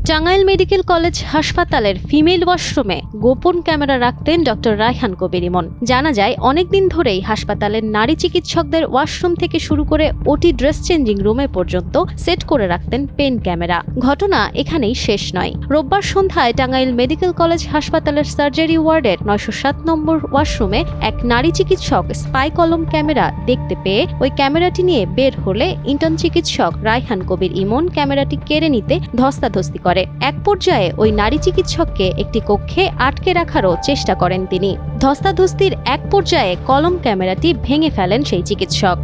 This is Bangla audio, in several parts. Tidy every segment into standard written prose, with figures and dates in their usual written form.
টাঙ্গাইল মেডিকেল কলেজ হাসপাতালের ফিমেল ওয়াশরুমে গোপন ক্যামেরা রাখতেন ডক্টর রায়হান কবির ইমন। জানা যায় অনেকদিন ধরেই হাসপাতালের নারী চিকিৎসকদের ওয়াশরুম থেকে শুরু করে ওটি ড্রেস চেঞ্জিং রুমে পর্যন্ত সেট করে রাখতেন পেন ক্যামেরা। ঘটনা এখানেই শেষ নয়। রোববার সন্ধ্যায় টাঙ্গাইল মেডিকেল কলেজ হাসপাতালের সার্জারি ওয়ার্ডের ৯০৭ নম্বর ওয়াশরুমে এক নারী চিকিৎসক স্পাই কলম ক্যামেরা দেখতে পেয়ে ওই ক্যামেরাটি নিয়ে বের হলে ইন্টার্ন চিকিৎসক রায়হান কবির ইমন ক্যামেরাটি কেড়ে নিতে ধস্তাধস্তি করে। এক পর্যায়ে ওই নারী চিকিৎসককে একটি কক্ষে আটকে রাখারও চেষ্টা করেন তিনি। ধস্তাধস্তির এক পর্যায়ে কলম ক্যামেরাটি ভেঙে ফেলেন সেই চিকিৎসক।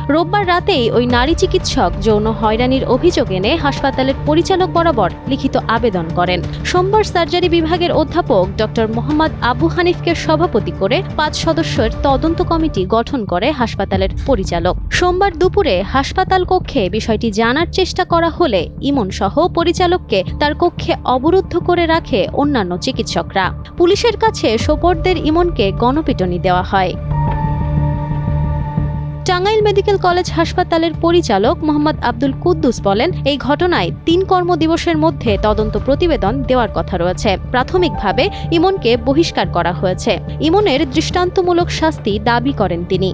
রোববার রাতেই ওই নারী চিকিৎসক যৌন হয়রানির অভিযোগ এনে হাসপাতালের পরিচালক বরাবর লিখিত আবেদন করেন। সোমবার সার্জারি বিভাগের অধ্যাপক ডক্টর মোহাম্মদ আবু হানিফকে সভাপতি করে ৫ সদস্যের তদন্ত কমিটি গঠন করে হাসপাতালের পরিচালক। সোমবার দুপুরে হাসপাতাল কক্ষে বিষয়টি জানার চেষ্টা করা হলে ইমন সহ পরিচালককে তার কক্ষে অবরুদ্ধ করে রাখে অন্যান্য চিকিৎসকরা। পুলিশের কাছে সোপর্দের ইমনকে গণপিটুনি দেওয়া হয়। টাঙ্গাইল মেডিকেল কলেজ হাসপাতালের পরিচালক মোহাম্মদ আব্দুল কুদ্দুস বলেন, এই ঘটনায় ৩ কর্মদিবসের মধ্যে তদন্ত প্রতিবেদন দেওয়ার কথা রয়েছে। প্রাথমিকভাবে ইমনকে বহিষ্কার করা হয়েছে। ইমনের দৃষ্টান্তমূলক শাস্তি দাবি করেন তিনি।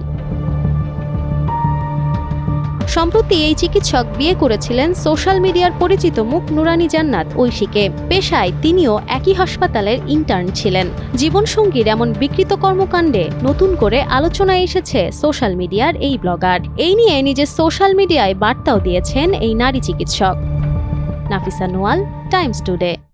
সম্প্রতি এই চিকিৎসক বিয়ে করেছিলেন সোশ্যাল মিডিয়ার পরিচিত মুখ নুরানি জান্নাত ঐশীকে। পেশায় তিনিও একই হাসপাতালের ইন্টার্ন ছিলেন। জীবনসঙ্গীর এমন বিকৃত কর্মকাণ্ডে নতুন করে আলোচনায় এসেছে সোশ্যাল মিডিয়ার এই ব্লগার। এই নিয়ে নিজের সোশ্যাল মিডিয়ায় বার্তাও দিয়েছেন এই নারী চিকিৎসক। Nafisa Noyal, Times today.